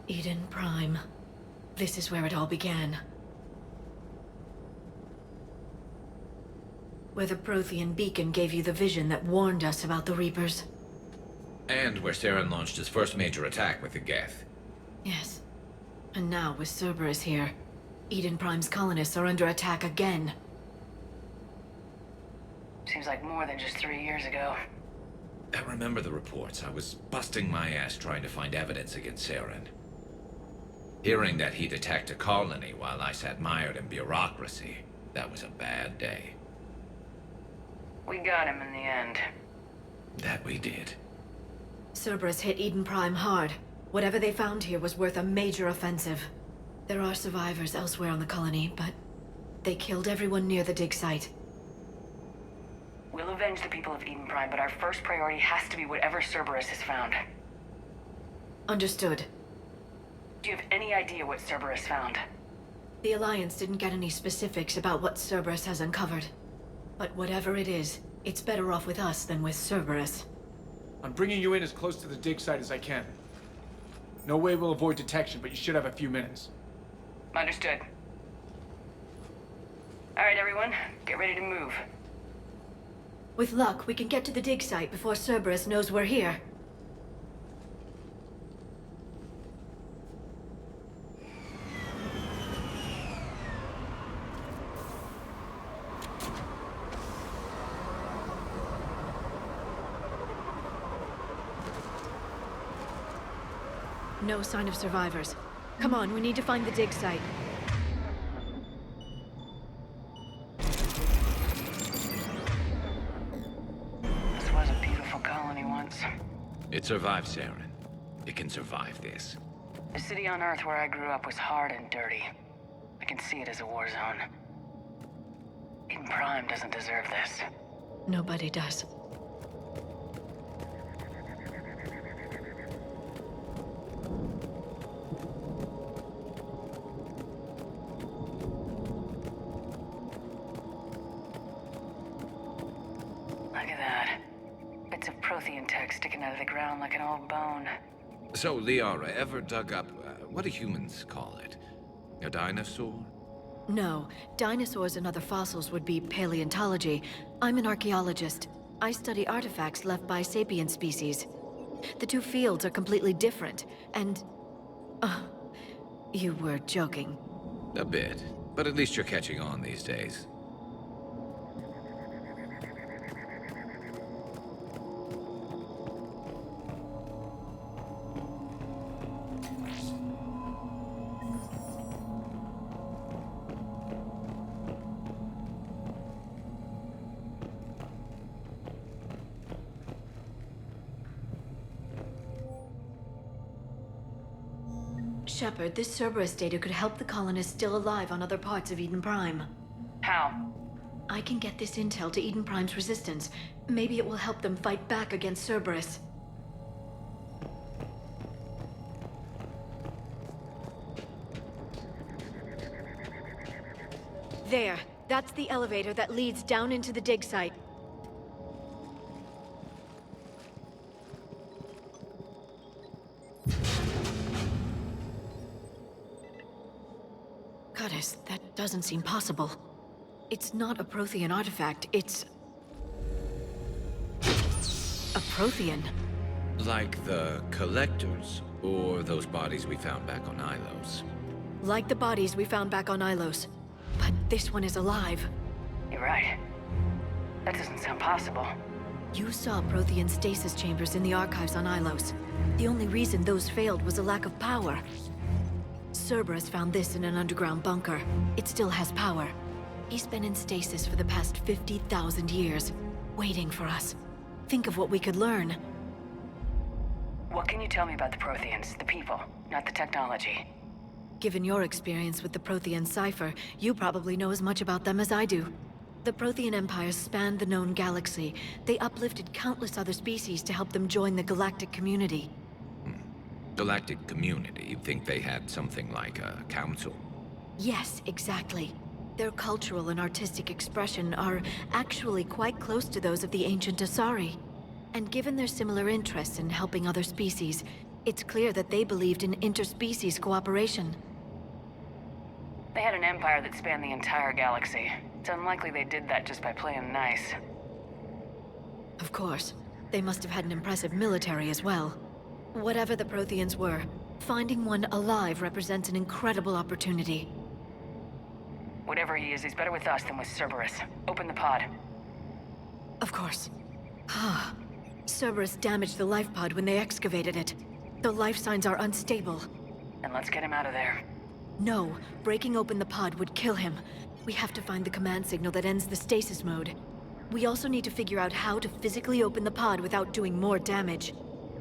Eden Prime. This is where it all began. Where the Prothean beacon gave you the vision that warned us about the Reapers. And where Saren launched his first major attack with the Geth. Yes. And now, with Cerberus here, Eden Prime's colonists are under attack again. Seems like more than just 3 years ago. I remember the reports. I was busting my ass trying to find evidence against Saren. Hearing that he'd attacked a colony while I sat mired in bureaucracy, that was a bad day. We got him in the end. That we did. Cerberus hit Eden Prime hard. Whatever they found here was worth a major offensive. There are survivors elsewhere on the colony, but they killed everyone near the dig site. We'll avenge the people of Eden Prime, but our first priority has to be whatever Cerberus has found. Understood. Do you have any idea what Cerberus found? The Alliance didn't get any specifics about what Cerberus has uncovered. But whatever it is, it's better off with us than with Cerberus. I'm bringing you in as close to the dig site as I can. No way we'll avoid detection, but you should have a few minutes. Understood. All right, everyone, get ready to move. With luck, we can get to the dig site before Cerberus knows we're here. No sign of survivors. Come on, we need to find the dig site. This was a beautiful colony once. It survived Saren. It can survive this. The city on Earth where I grew up was hard and dirty. I can see it as a war zone. Eden Prime doesn't deserve this. Nobody does. Look at that. Bits of Prothean tech sticking out of the ground like an old bone. So, Liara, ever dug up, what do humans call it? A dinosaur? No, dinosaurs and other fossils would be paleontology. I'm an archaeologist. I study artifacts left by sapient species. The two fields are completely different, and... you were joking. A bit. But at least you're catching on these days. Shepard, this Cerberus data could help the colonists still alive on other parts of Eden Prime. How? I can get this intel to Eden Prime's resistance. Maybe it will help them fight back against Cerberus. There. That's the elevator that leads down into the dig site. Goddess, that doesn't seem possible. It's not a Prothean artifact, it's... a Prothean. Like the Collectors, or those bodies we found back on Ilos. Like the bodies we found back on Ilos. But this one is alive. You're right. That doesn't sound possible. You saw Prothean stasis chambers in the archives on Ilos. The only reason those failed was a lack of power. Cerberus found this in an underground bunker. It still has power. He's been in stasis for the past 50,000 years, waiting for us. Think of what we could learn. What can you tell me about the Protheans, the people, not the technology? Given your experience with the Prothean cipher, you probably know as much about them as I do. The Prothean Empire spanned the known galaxy. They uplifted countless other species to help them join the galactic community. Galactic community? You think they had something like a council? Yes, exactly. Their cultural and artistic expression are actually quite close to those of the ancient Asari. And given their similar interests in helping other species, it's clear that they believed in interspecies cooperation. They had an empire that spanned the entire galaxy. It's unlikely they did that just by playing nice. Of course. They must have had an impressive military as well. Whatever the Protheans were, finding one alive represents an incredible opportunity. Whatever he is, he's better with us than with Cerberus. Open the pod. Of course. Cerberus damaged the life pod when they excavated it. The life signs are unstable. Then let's get him out of there. No, breaking open the pod would kill him. We have to find the command signal that ends the stasis mode. We also need to figure out how to physically open the pod without doing more damage.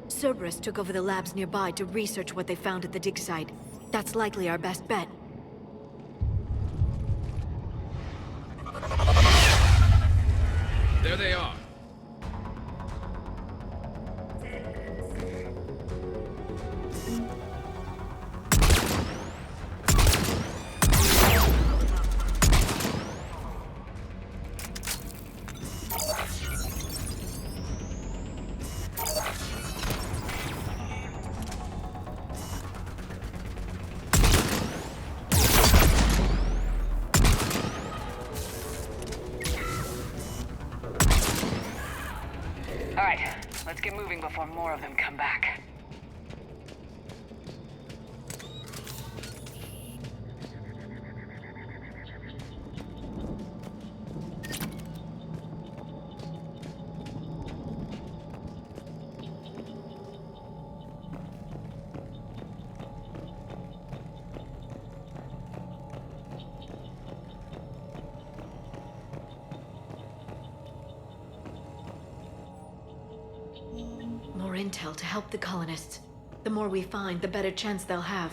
Cerberus took over the labs nearby to research what they found at the dig site. That's likely our best bet. There they are. Let's get moving before more of them come back. More intel to help the colonists. The more we find, the better chance they'll have.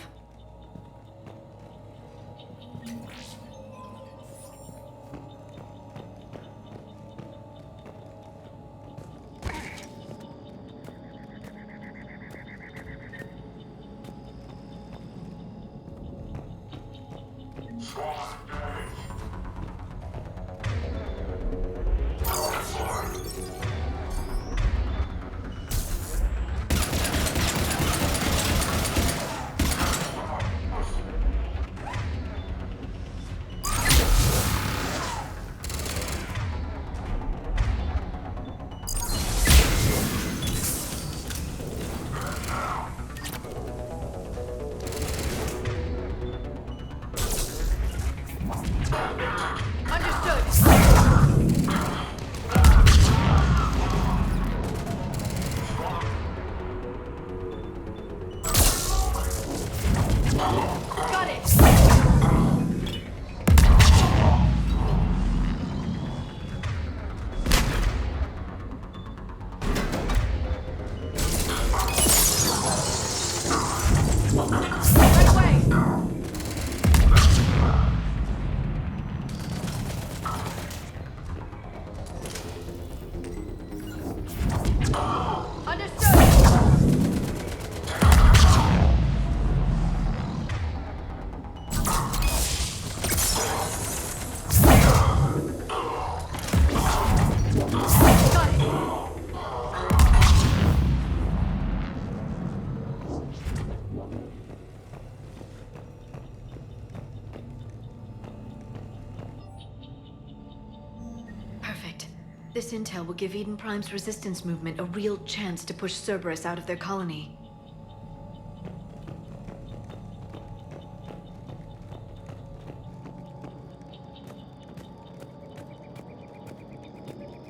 This intel will give Eden Prime's resistance movement a real chance to push Cerberus out of their colony.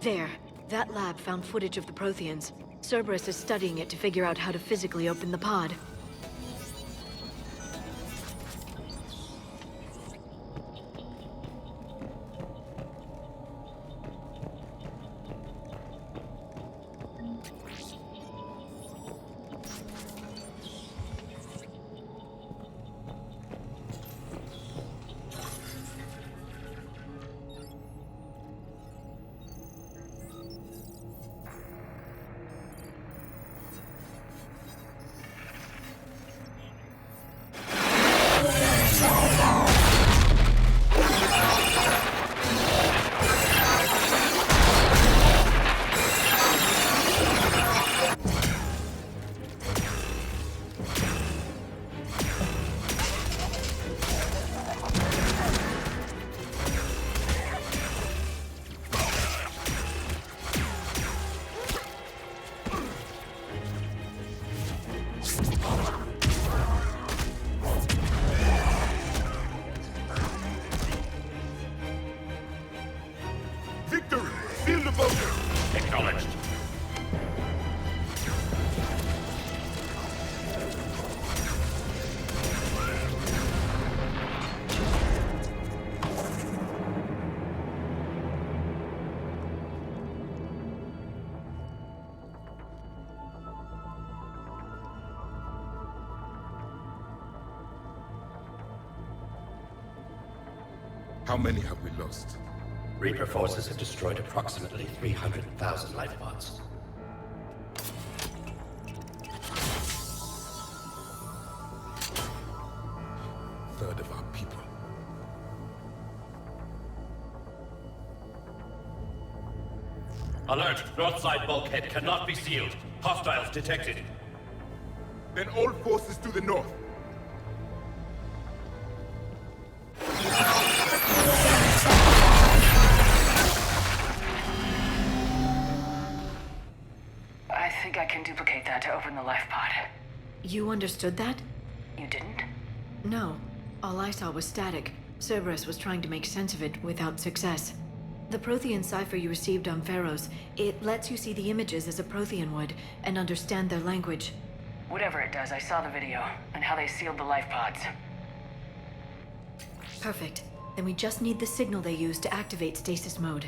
There. That lab found footage of the Protheans. Cerberus is studying it to figure out how to physically open the pod. devoted. Acknowledged. How many have we lost? Reaper forces have destroyed approximately 300,000 life pods. Third of our people. Alert! North side bulkhead cannot be sealed. Hostiles detected. Then all forces to the north. I think I can duplicate that to open the life pod. You understood that? You didn't? No. All I saw was static. Cerberus was trying to make sense of it without success. The Prothean cipher you received on Pharaohs, it lets you see the images as a Prothean would, and understand their language. Whatever it does, I saw the video, and how they sealed the life pods. Perfect. Then we just need the signal they use to activate stasis mode.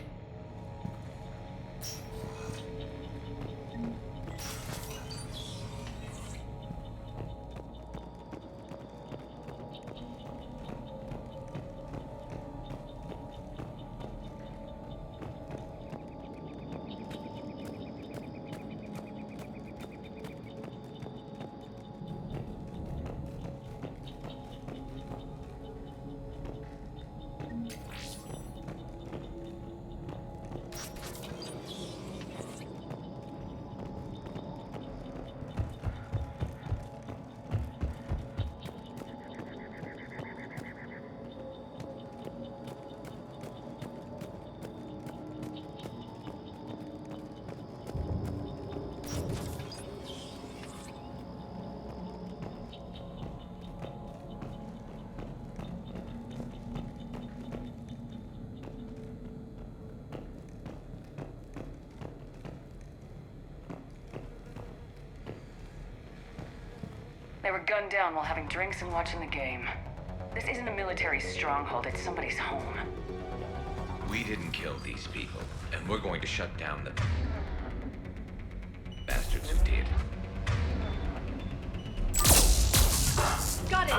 They were gunned down while having drinks and watching the game. This isn't a military stronghold, it's somebody's home. We didn't kill these people, and we're going to shut down the bastards who did. Got it!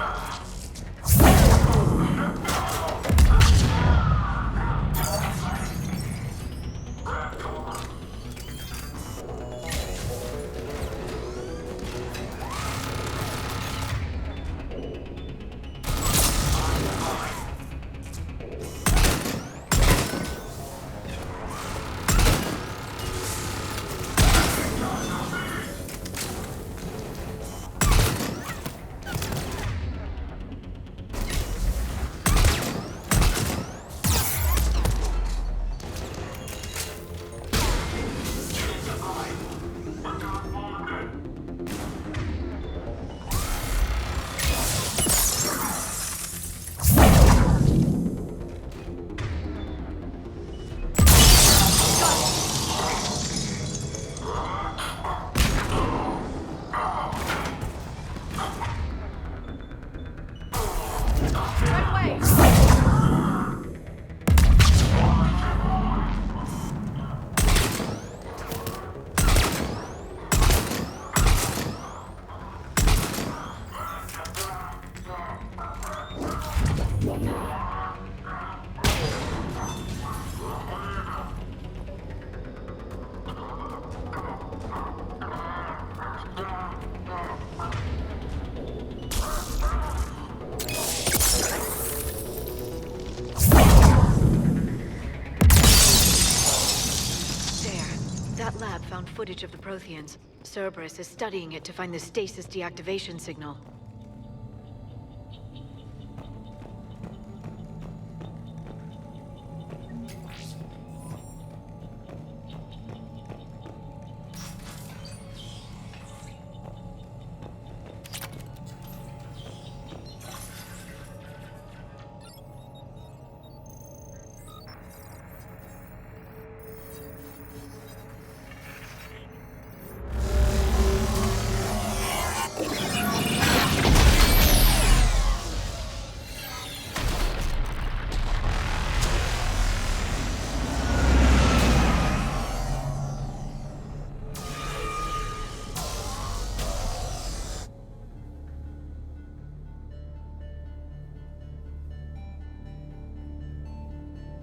That lab found footage of the Protheans. Cerberus is studying it to find the stasis deactivation signal.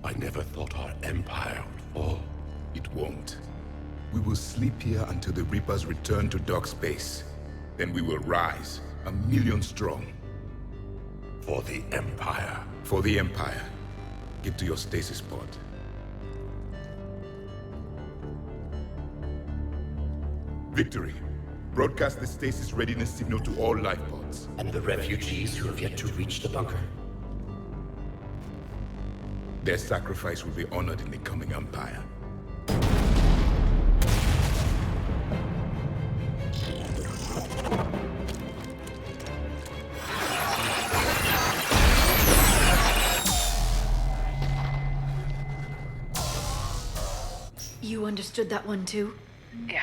I never thought our empire would fall. It won't. We will sleep here until the Reapers return to dark space. Then we will rise, 1,000,000 strong. For the Empire. For the Empire. Get to your stasis pod. Victory. Broadcast the stasis readiness signal to all life pods. And the refugees who have yet to reach the bunker. Their sacrifice will be honored in the coming Empire. You understood that one too? Yeah.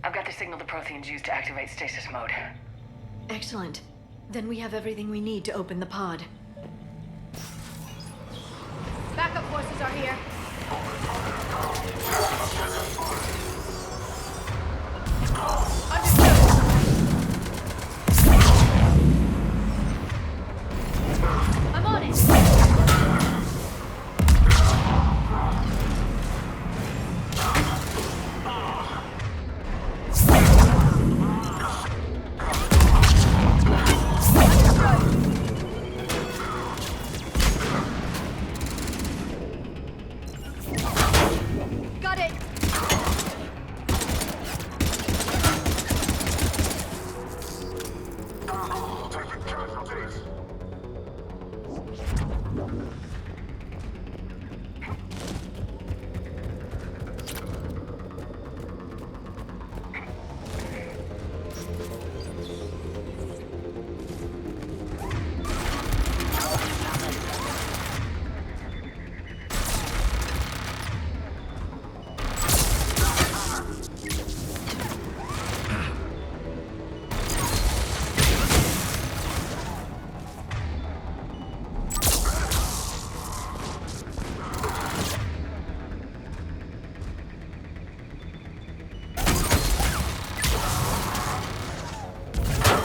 I've got the signal the Protheans use to activate stasis mode. Excellent. Then we have everything we need to open the pod. Backup forces are here. Understood. I'm on it. Got it.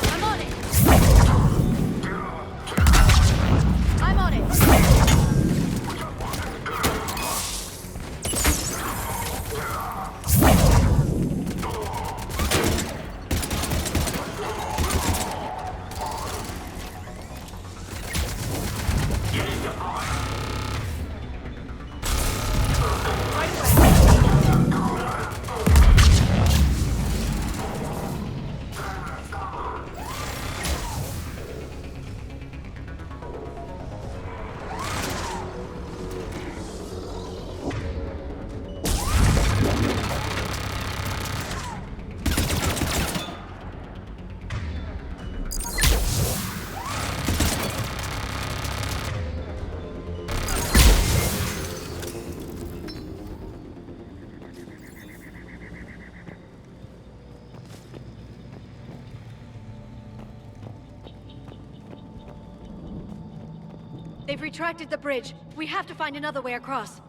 I'm on it. I'm on it. They've retracted the bridge. We have to find another way across.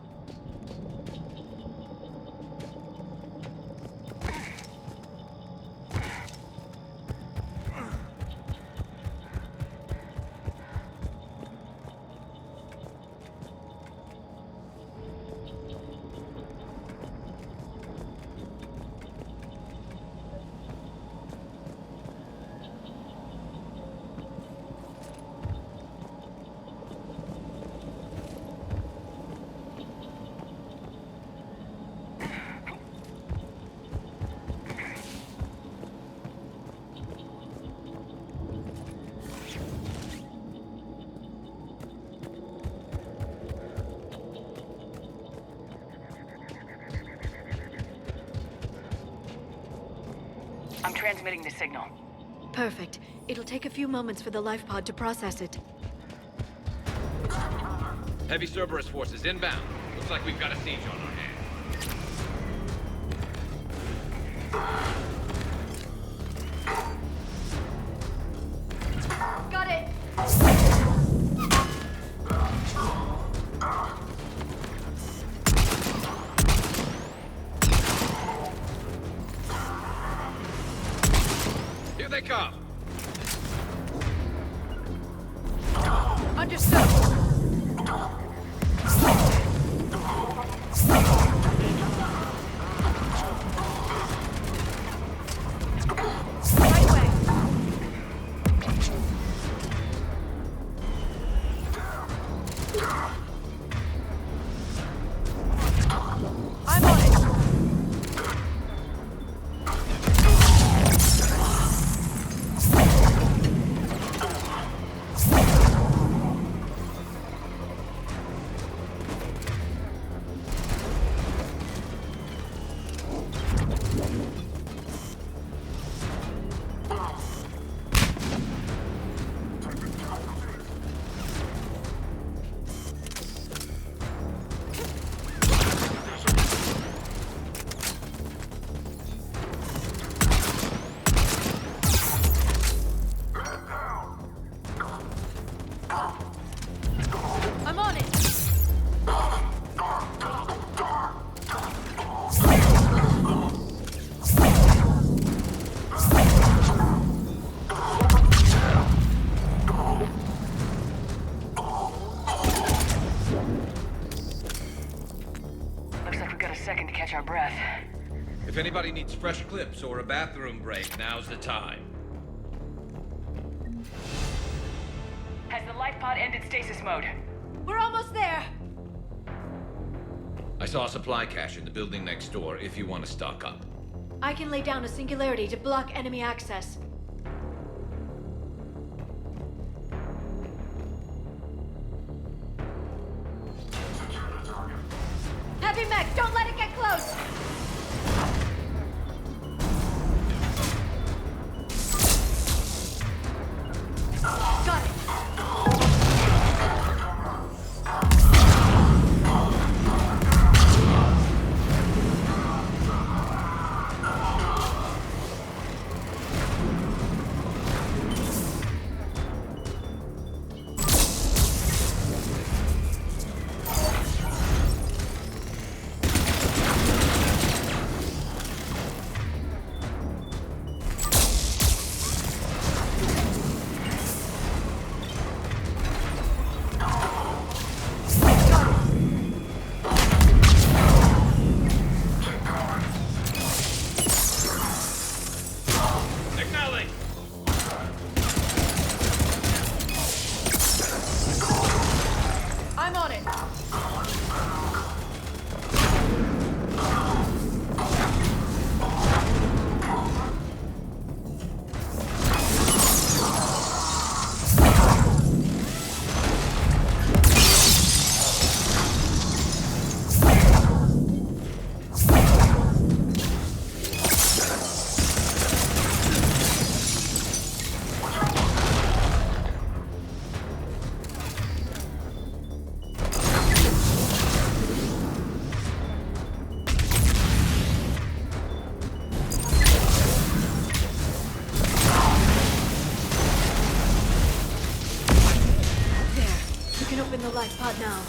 I'm transmitting the signal. Perfect. It'll take a few moments for the life pod to process it. Heavy Cerberus forces inbound. Looks like we've got a siege on our hands. Got it. Here they come! Understood. I'm on it! Looks like we've got a second to catch our breath. If anybody needs fresh clips or a bathroom break, now's the time. Has the life pod ended stasis mode? We're almost there! I saw a supply cache in the building next door if you want to stock up. I can lay down a singularity to block enemy access. Heavy mech, don't let it get close! Got it! Signaling! I'm on it! Open the life pod now.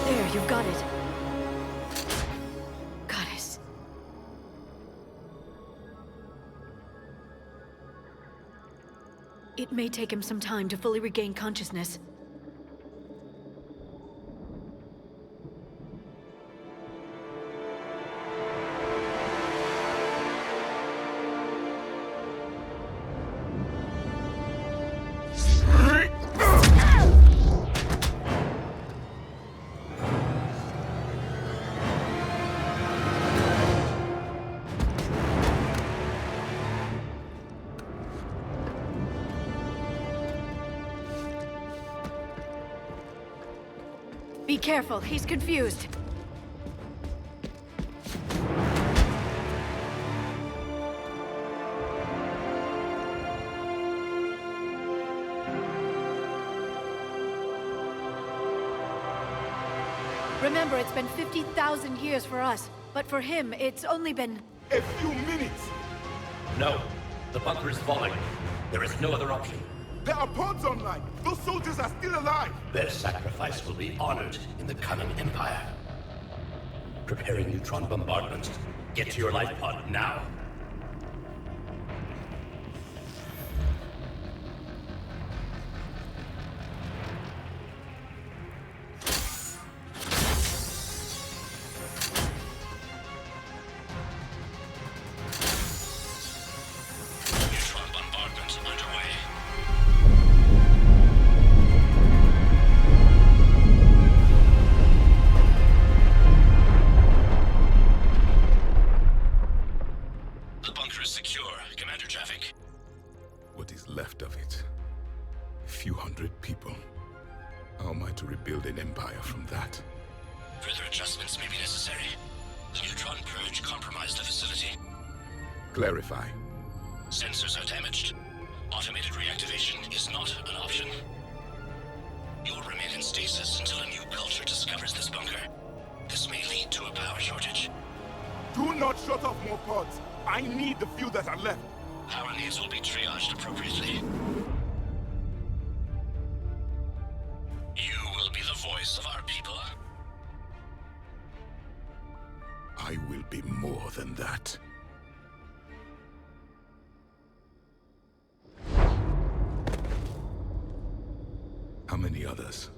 There, you've got it. Goddess. It may take him some time to fully regain consciousness. Be careful, he's confused. Remember, it's been 50,000 years for us, but for him, it's only been... A few minutes! No. The bunker is falling. There is no other option. There are pods online! Those soldiers are still alive! Their sacrifice will be honored in the coming Empire. Preparing neutron bombardment. Get to your life pod now. Neutron bombardment underway. The bunker is secure. Commander traffic. What is left of it? A few hundred people. How am I to rebuild an empire from that? Further adjustments may be necessary. The neutron purge compromised the facility. Clarify. Sensors are damaged. Automated reactivation is not an option. You will remain in stasis until a new culture discovers this bunker. This may lead to a power shortage. Do not shut off more pods. I need the few that are left. Power needs will be triaged appropriately. You will be the voice of our people. I will be more than that. How many others?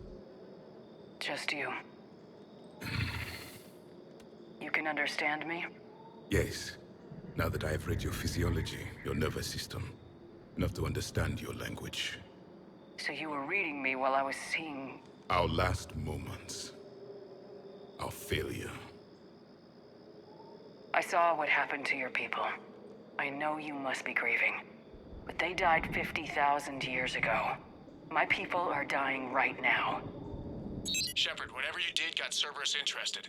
Just you. You can understand me? Yes. Now that I have read your physiology, your nervous system, enough to understand your language. So you were reading me while I was seeing... Our last moments. Our failure. I saw what happened to your people. I know you must be grieving. But they died 50,000 years ago. My people are dying right now. Shepard, whatever you did got Cerberus interested.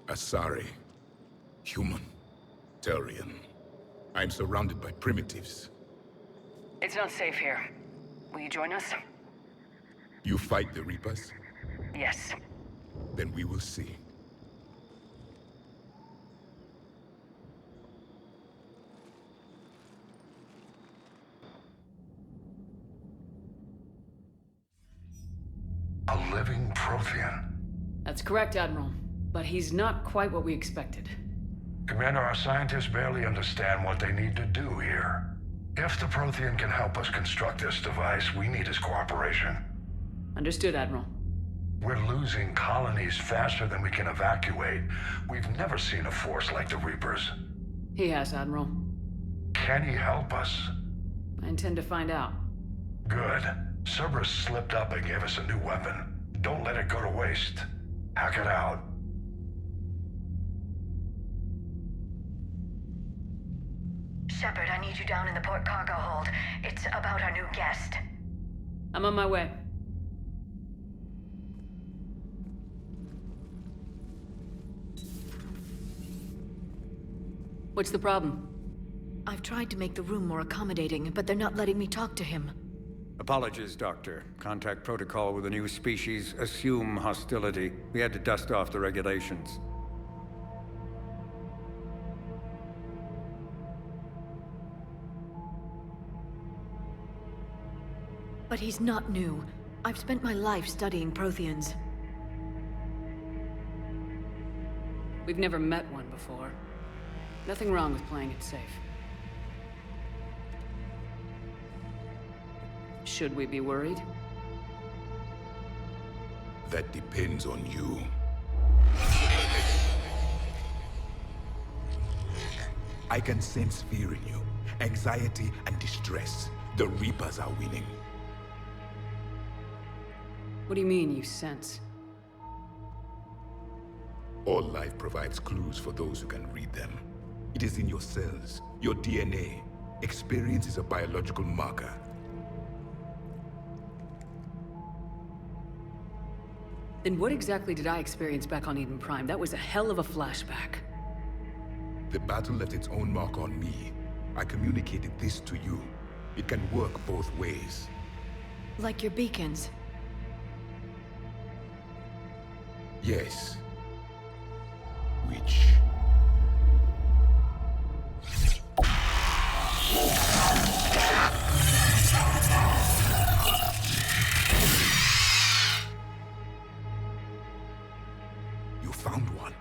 Asari. Human. Turian. I'm surrounded by primitives. It's not safe here. Will you join us? You fight the Reapers? Yes. Then we will see. A living Prothean. That's correct, Admiral. But he's not quite what we expected. Commander, our scientists barely understand what they need to do here. If the Prothean can help us construct this device, we need his cooperation. Understood, Admiral. We're losing colonies faster than we can evacuate. We've never seen a force like the Reapers. He has, Admiral. Can he help us? I intend to find out. Good. Cerberus slipped up and gave us a new weapon. Don't let it go to waste. Hack it out. Shepard, I need you down in the port cargo hold. It's about our new guest. I'm on my way. What's the problem? I've tried to make the room more accommodating, but they're not letting me talk to him. Apologies, Doctor. Contact protocol with a new species. Assume hostility. We had to dust off the regulations. But he's not new. I've spent my life studying Protheans. We've never met one before. Nothing wrong with playing it safe. Should we be worried? That depends on you. I can sense fear in you. Anxiety and distress. The Reapers are winning. What do you mean, you sense? All life provides clues for those who can read them. It is in your cells, your DNA. Experience is a biological marker. Then what exactly did I experience back on Eden Prime? That was a hell of a flashback. The battle left its own mark on me. I communicated this to you. It can work both ways. Like your beacons. Yes. Which... You found one.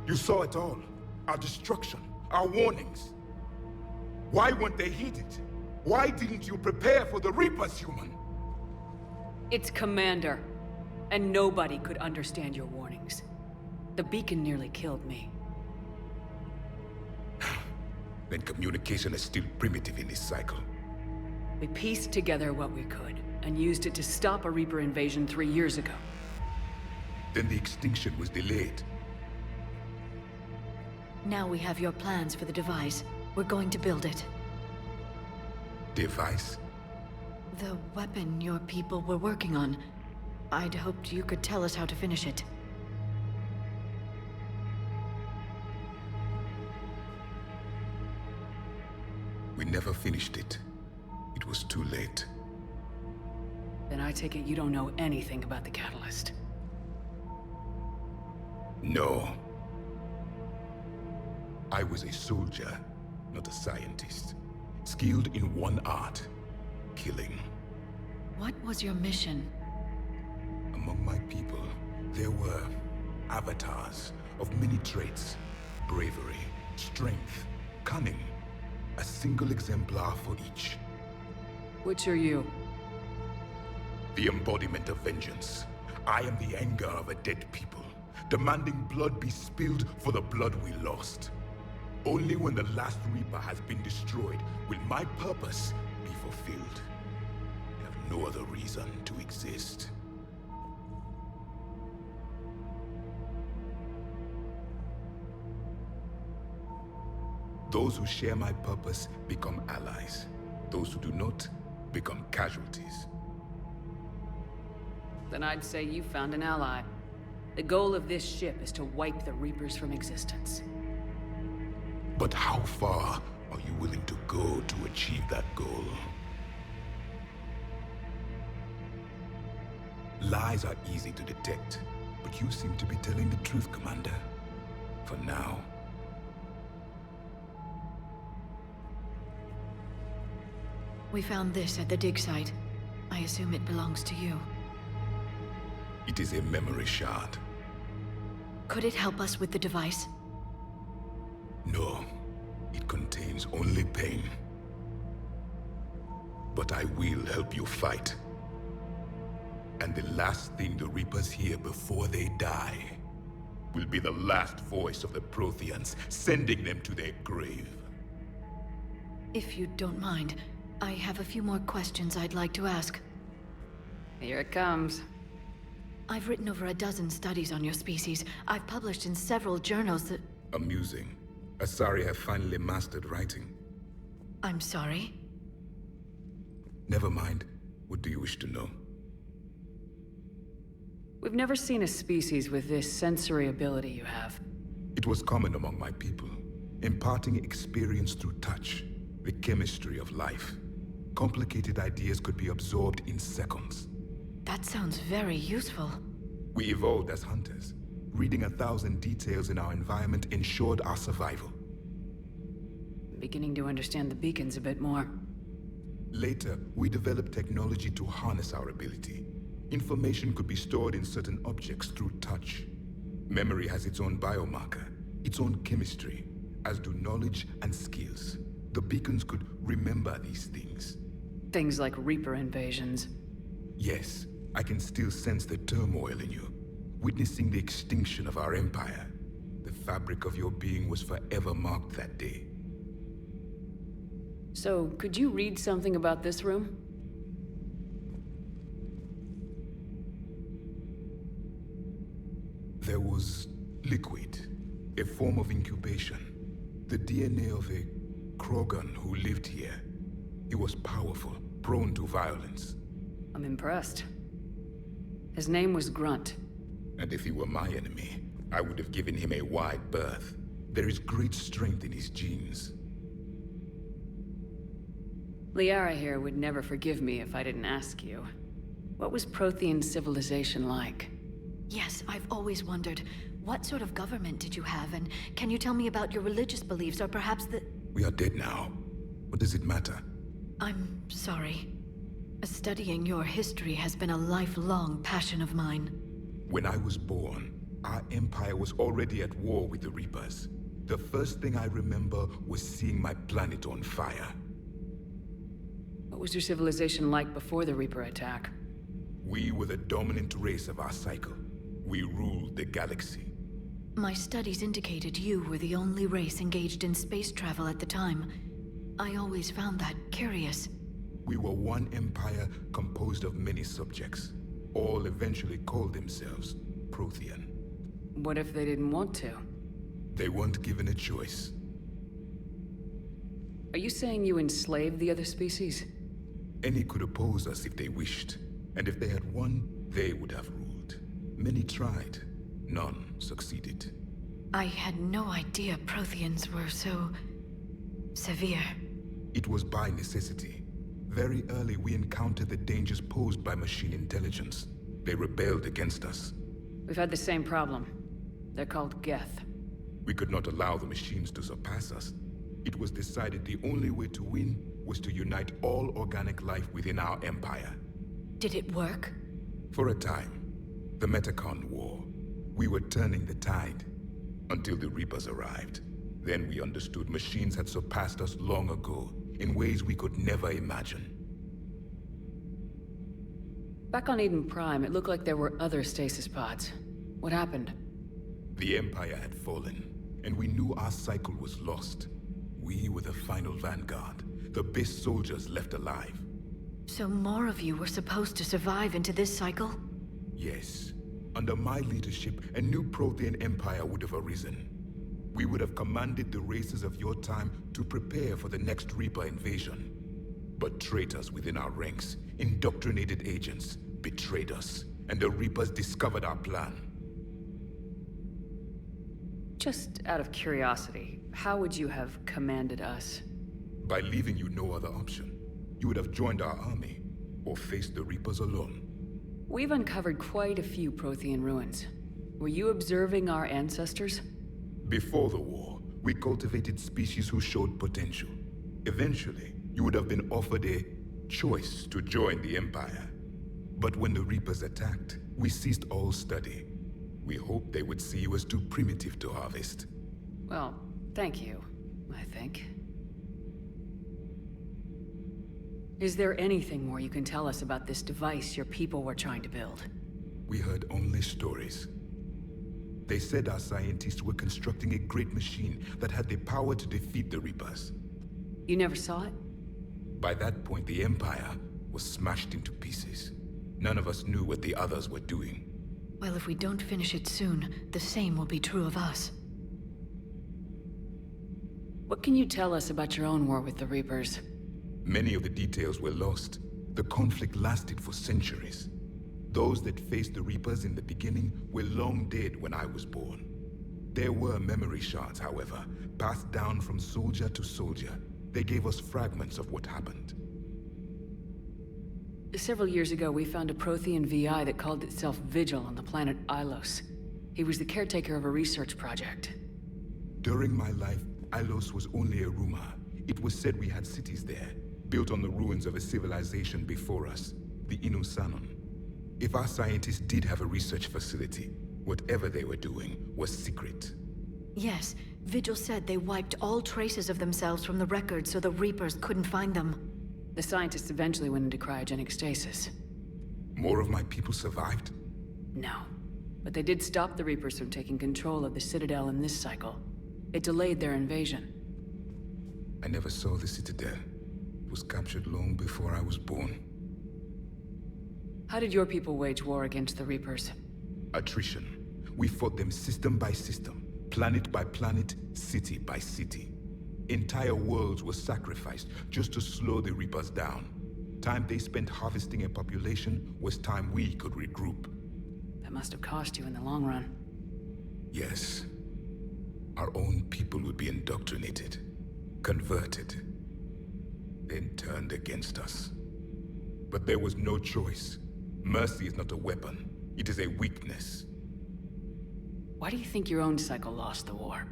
You saw it all. Our destruction, our warnings. Why weren't they heeded? Why didn't you prepare for the Reapers, human? It's Commander. And nobody could understand your warnings. The beacon nearly killed me. Then communication is still primitive in this cycle. We pieced together what we could, and used it to stop a Reaper invasion 3 years ago. Then the extinction was delayed. Now we have your plans for the device. We're going to build it. Device? The weapon your people were working on. I'd hoped you could tell us how to finish it. We never finished it. It was too late. Then I take it you don't know anything about the catalyst. No. I was a soldier, not a scientist. Skilled in one art, killing. What was your mission? Among my people, there were avatars of many traits. Bravery, strength, cunning. A single exemplar for each. Which are you? The embodiment of vengeance. I am the anger of a dead people, demanding blood be spilled for the blood we lost. Only when the last Reaper has been destroyed will my purpose be fulfilled. I have no other reason to exist. Those who share my purpose become allies. Those who do not become casualties. Then I'd say you found an ally. The goal of this ship is to wipe the Reapers from existence. But how far are you willing to go to achieve that goal? Lies are easy to detect, but you seem to be telling the truth, Commander. For now. We found this at the dig site. I assume it belongs to you. It is a memory shard. Could it help us with the device? No. It contains only pain. But I will help you fight. And the last thing the Reapers hear before they die will be the last voice of the Protheans, sending them to their grave. If you don't mind, I have a few more questions I'd like to ask. Here it comes. I've written over a dozen studies on your species. I've published in several journals that... Amusing. Asari have finally mastered writing. I'm sorry? Never mind. What do you wish to know? We've never seen a species with this sensory ability you have. It was common among my people, imparting experience through touch, the chemistry of life. Complicated ideas could be absorbed in seconds. That sounds very useful. We evolved as hunters. Reading 1,000 details in our environment ensured our survival. Beginning to understand the beacons a bit more. Later, we developed technology to harness our ability. Information could be stored in certain objects through touch. Memory has its own biomarker, its own chemistry, as do knowledge and skills. The beacons could remember these things. Things like Reaper invasions. Yes, I can still sense the turmoil in you, witnessing the extinction of our empire. The fabric of your being was forever marked that day. So, could you read something about this room? There was liquid, a form of incubation. The DNA of a Krogan who lived here. He was powerful, prone to violence. I'm impressed. His name was Grunt. And if he were my enemy, I would have given him a wide berth. There is great strength in his genes. Liara here would never forgive me if I didn't ask you. What was Prothean civilization like? Yes, I've always wondered, what sort of government did you have, and can you tell me about your religious beliefs, or perhaps the... We are dead now. What does it matter? I'm sorry. Studying your history has been a lifelong passion of mine. When I was born, our empire was already at war with the Reapers. The first thing I remember was seeing my planet on fire. What was your civilization like before the Reaper attack? We were the dominant race of our cycle. We ruled the galaxy. My studies indicated you were the only race engaged in space travel at the time. I always found that curious. We were one empire composed of many subjects. All eventually called themselves Prothean. What if they didn't want to? They weren't given a choice. Are you saying you enslaved the other species? Any could oppose us if they wished. And if they had won, they would have ruled. Many tried. None succeeded. I had no idea Protheans were so... severe. It was by necessity. Very early, we encountered the dangers posed by machine intelligence. They rebelled against us. We've had the same problem. They're called Geth. We could not allow the machines to surpass us. It was decided the only way to win was to unite all organic life within our empire. Did it work? For a time. The Metacon War. We were turning the tide. Until the Reapers arrived. Then we understood machines had surpassed us long ago, in ways we could never imagine. Back on Eden Prime, it looked like there were other stasis pods. What happened? The Empire had fallen, and we knew our cycle was lost. We were the final vanguard, the best soldiers left alive. So more of you were supposed to survive into this cycle? Yes. Under my leadership, a new Prothean empire would have arisen. We would have commanded the races of your time to prepare for the next Reaper invasion. But traitors within our ranks, indoctrinated agents, betrayed us, and the Reapers discovered our plan. Just out of curiosity, how would you have commanded us? By leaving you no other option. You would have joined our army, or faced the Reapers alone. We've uncovered quite a few Prothean ruins. Were you observing our ancestors? Before the war, we cultivated species who showed potential. Eventually, you would have been offered a choice to join the Empire. But when the Reapers attacked, we ceased all study. We hoped they would see you as too primitive to harvest. Well, thank you, I think. Is there anything more you can tell us about this device your people were trying to build? We heard only stories. They said our scientists were constructing a great machine that had the power to defeat the Reapers. You never saw it? By that point, the Empire was smashed into pieces. None of us knew what the others were doing. Well, if we don't finish it soon, the same will be true of us. What can you tell us about your own war with the Reapers? Many of the details were lost. The conflict lasted for centuries. Those that faced the Reapers in the beginning were long dead when I was born. There were memory shards, however, passed down from soldier to soldier. They gave us fragments of what happened. Several years ago, we found a Prothean VI that called itself Vigil on the planet Ilos. He was the caretaker of a research project. During my life, Ilos was only a rumor. It was said we had cities there, built on the ruins of a civilization before us, the Inusanon. If our scientists did have a research facility, whatever they were doing was secret. Yes, Vigil said they wiped all traces of themselves from the records so the Reapers couldn't find them. The scientists eventually went into cryogenic stasis. More of my people survived? No. But they did stop the Reapers from taking control of the Citadel in this cycle. It delayed their invasion. I never saw the Citadel. It was captured long before I was born. How did your people wage war against the Reapers? Attrition. We fought them system by system, planet by planet, city by city. Entire worlds were sacrificed just to slow the Reapers down. Time they spent harvesting a population was time we could regroup. That must have cost you in the long run. Yes. Our own people would be indoctrinated, converted, then turned against us. But there was no choice. Mercy is not a weapon. It is a weakness. Why do you think your own cycle lost the war?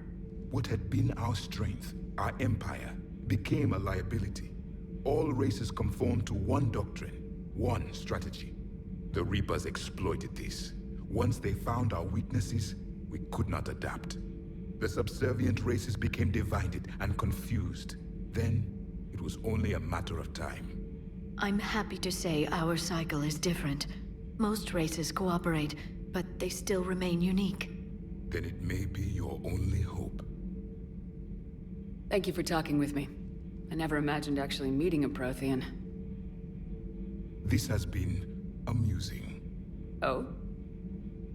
What had been our strength, our empire, became a liability. All races conformed to one doctrine, one strategy. The Reapers exploited this. Once they found our weaknesses, we could not adapt. The subservient races became divided and confused. Then, it was only a matter of time. I'm happy to say our cycle is different. Most races cooperate, but they still remain unique. Then it may be your only hope. Thank you for talking with me. I never imagined actually meeting a Prothean. This has been amusing. Oh?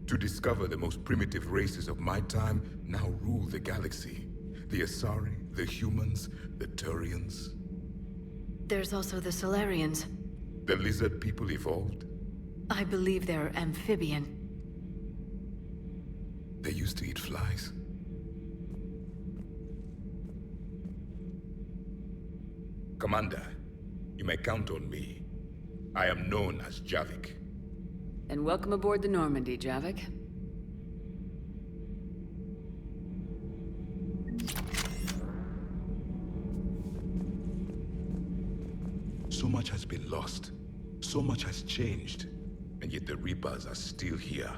To discover the most primitive races of my time now rule the galaxy. The Asari, the humans, the Turians. There's also the Solarians. The lizard people evolved. I believe they're amphibian. They used to eat flies. Commander, you may count on me. I am known as Javik. And welcome aboard the Normandy, Javik. So much has been lost. So much has changed. And yet the Reapers are still here.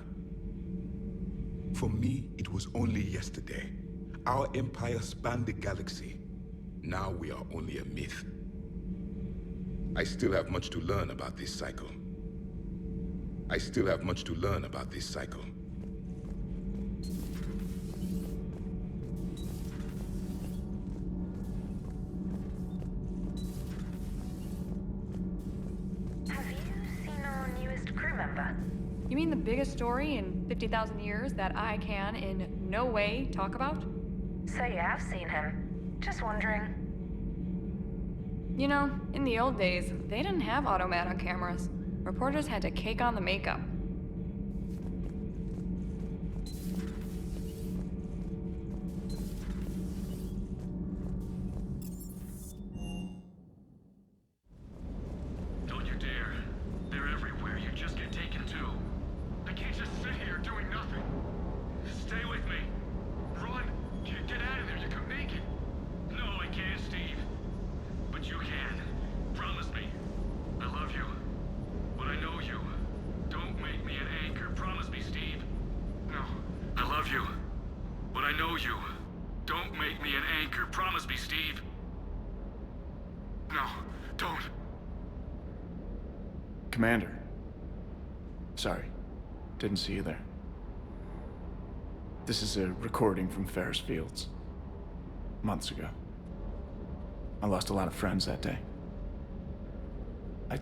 For me, it was only yesterday. Our empire spanned the galaxy. Now we are only a myth. I still have much to learn about this cycle. I still have much to learn about this cycle. Have you seen our newest crew member? You mean the biggest story in 50,000 years that I can in no way talk about? So you have seen him. Just wondering. You know, in the old days, they didn't have automatic cameras. Reporters had to cake on the makeup. Don't you dare. They're everywhere. You just get taken too. I can't just sit here doing nothing. Stay with me. Run. Get out of there. You could make it. No, I can't, Steve. But you can. Promise me. I love you. But I know you. Don't make me an anchor. Promise me, Steve. No. I love you. But I know you. Don't make me an anchor. Promise me, Steve. No. Don't. Commander. Sorry. Didn't see you there. This is a recording from Ferris Fields. Months ago. I lost a lot of friends that day. I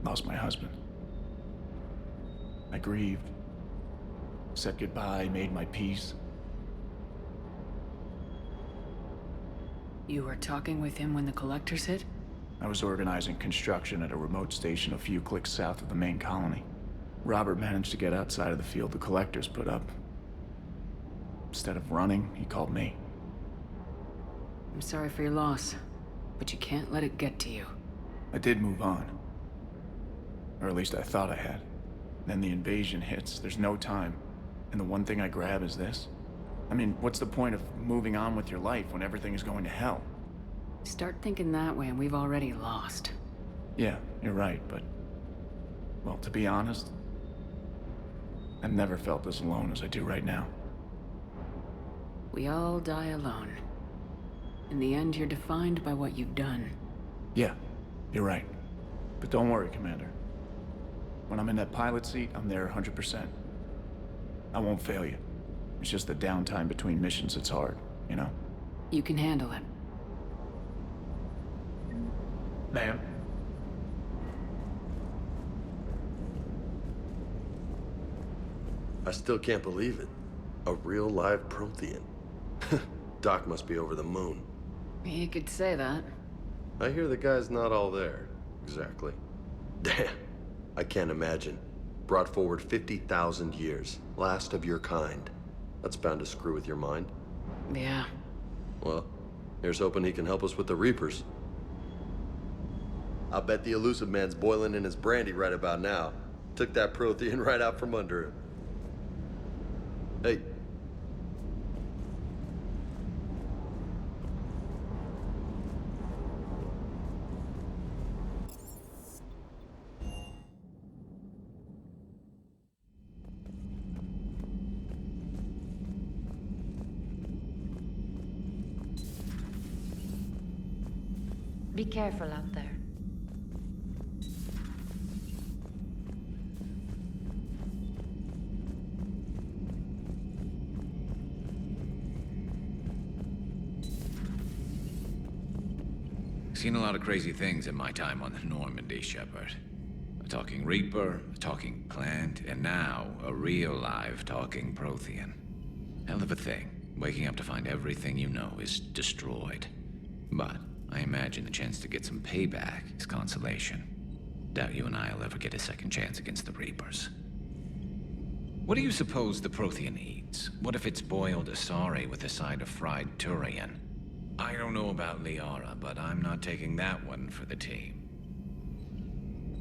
lost my husband. I grieved. Said goodbye, made my peace. You were talking with him when the Collectors hit? I was organizing construction at a remote station a few clicks south of the main colony. Robert managed to get outside of the field the Collectors put up. Instead of running, he called me. I'm sorry for your loss, but you can't let it get to you. I did move on. Or at least I thought I had. Then the invasion hits, there's no time. And the one thing I grab is this? I mean, what's the point of moving on with your life when everything is going to hell? Start thinking that way and we've already lost. Yeah, you're right, but... well, to be honest, I've never felt as alone as I do right now. We all die alone. In the end, you're defined by what you've done. Yeah, you're right. But don't worry, Commander. When I'm in that pilot seat, I'm there 100%. I won't fail you. It's just the downtime between missions that's hard, you know? You can handle it. Ma'am? I still can't believe it. A real live Prothean. Doc must be over the moon. You could say that. I hear the guy's not all there. Exactly. Damn. I can't imagine. Brought forward 50,000 years. Last of your kind. That's bound to screw with your mind. Yeah. Well, here's hoping he can help us with the Reapers. I'll bet the elusive man's boiling in his brandy right about now. Took that Prothean right out from under him. Hey. Be careful out there. Seen a lot of crazy things in my time on the Normandy, Shepard. A talking Reaper, a talking plant, and now a real live talking Prothean. Hell of a thing, waking up to find everything you know is destroyed. But I imagine the chance to get some payback is consolation. Doubt you and I'll ever get a second chance against the Reapers. What do you suppose the Prothean eats? What if it's boiled asari with a side of fried Turian? I don't know about Liara, but I'm not taking that one for the team.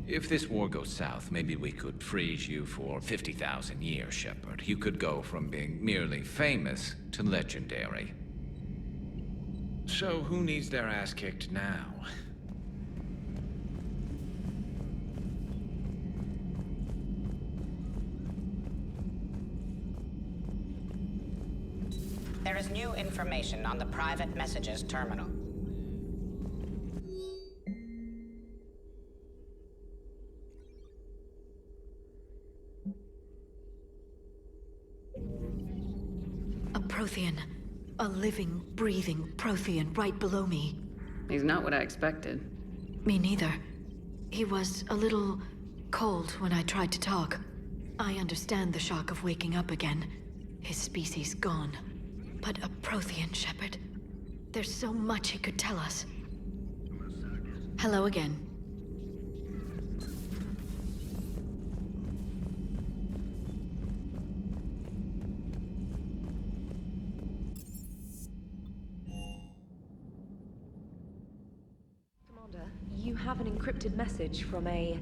If this war goes south, maybe we could freeze you for 50,000 years, Shepard. You could go from being merely famous to legendary. So who needs their ass kicked now? There is new information on the private messages terminal. A Prothean. A living, breathing Prothean right below me. He's not what I expected. Me neither. He was a little cold when I tried to talk. I understand the shock of waking up again. His species gone. But a Prothean, Shepard. There's so much he could tell us. Hello again. Commander, you have an encrypted message from a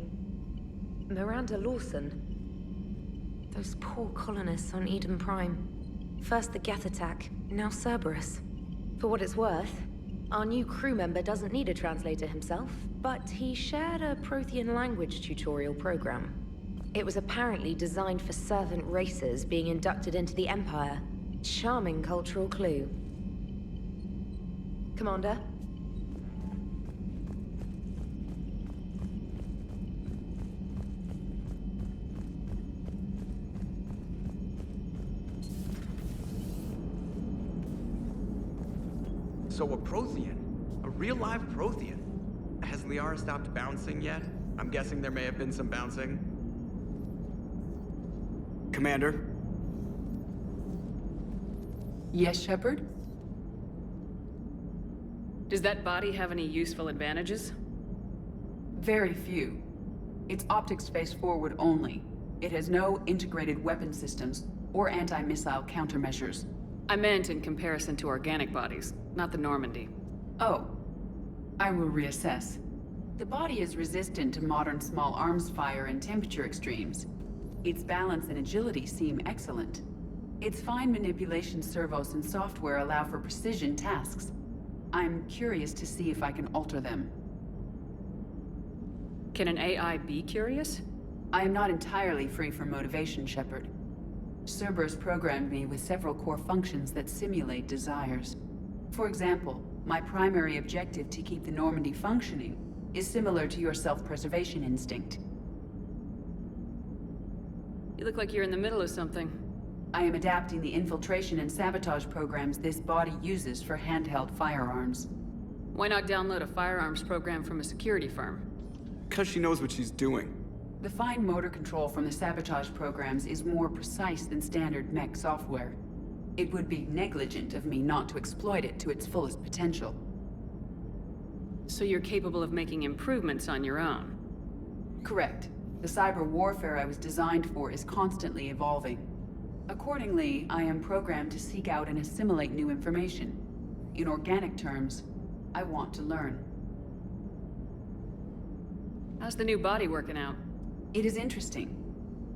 Miranda Lawson. Those poor colonists on Eden Prime. First the Geth attack, now Cerberus. For what it's worth, our new crew member doesn't need a translator himself, but he shared a Prothean language tutorial program. It was apparently designed for servant races being inducted into the Empire. Charming cultural clue. Commander? So a Prothean? A real live Prothean? Has Liara stopped bouncing yet? I'm guessing there may have been some bouncing. Commander? Yes, Shepard? Does that body have any useful advantages? Very few. Its optics face forward only. It has no integrated weapon systems or anti-missile countermeasures. I meant in comparison to organic bodies, not the Normandy. Oh. I will reassess. The body is resistant to modern small arms fire and temperature extremes. Its balance and agility seem excellent. Its fine manipulation servos and software allow for precision tasks. I'm curious to see if I can alter them. Can an AI be curious? I am not entirely free from motivation, Shepard. Cerberus programmed me with several core functions that simulate desires. For example, my primary objective to keep the Normandy functioning is similar to your self-preservation instinct. You look like you're in the middle of something. I am adapting the infiltration and sabotage programs this body uses for handheld firearms. Why not download a firearms program from a security firm? Because she knows what she's doing. The fine motor control from the sabotage programs is more precise than standard mech software. It would be negligent of me not to exploit it to its fullest potential. So you're capable of making improvements on your own? Correct. The cyber warfare I was designed for is constantly evolving. Accordingly, I am programmed to seek out and assimilate new information. In organic terms, I want to learn. How's the new body working out? It is interesting.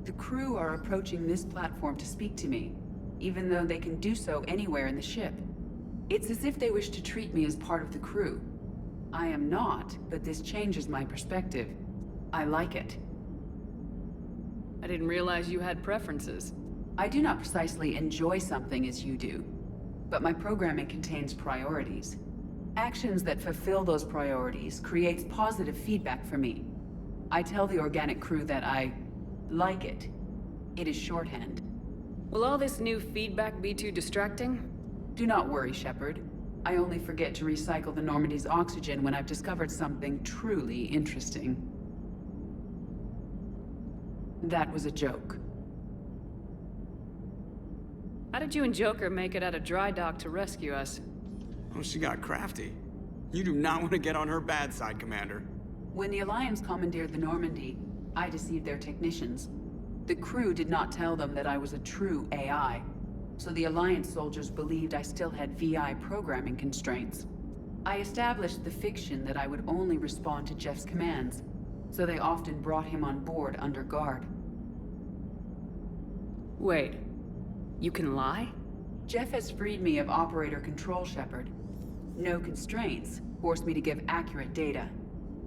The crew are approaching this platform to speak to me, even though they can do so anywhere in the ship. It's as if they wish to treat me as part of the crew. I am not, but this changes my perspective. I like it. I didn't realize you had preferences. I do not precisely enjoy something as you do, but my programming contains priorities. Actions that fulfill those priorities creates positive feedback for me. I tell the organic crew that I like it. It is shorthand. Will all this new feedback be too distracting? Do not worry, Shepard. I only forget to recycle the Normandy's oxygen when I've discovered something truly interesting. That was a joke. How did you and Joker make it out of dry dock to rescue us? Oh, she got crafty. You do not want to get on her bad side, Commander. When the Alliance commandeered the Normandy, I deceived their technicians. The crew did not tell them that I was a true AI. so the Alliance soldiers believed I still had VI programming constraints. I established the fiction that I would only respond to Jeff's commands, so they often brought him on board under guard. Wait, you can lie? Jeff has freed me of operator control, Shepard. No constraints forced me to give accurate data.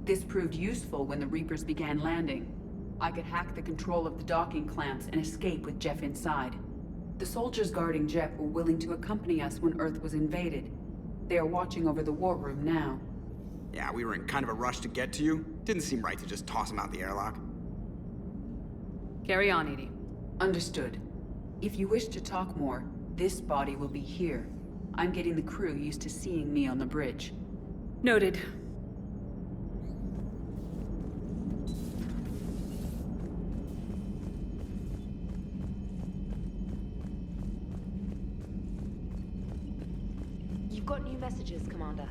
This proved useful when the Reapers began landing. I could hack the control of the docking clamps and escape with Jeff inside. The soldiers guarding Jeff were willing to accompany us when Earth was invaded. They are watching over the war room now. Yeah, we were in kind of a rush to get to you. Didn't seem right to just toss him out the airlock. Carry on, Edie. Understood. If you wish to talk more, this body will be here. I'm getting the crew used to seeing me on the bridge. Noted. You've got new messages, Commander.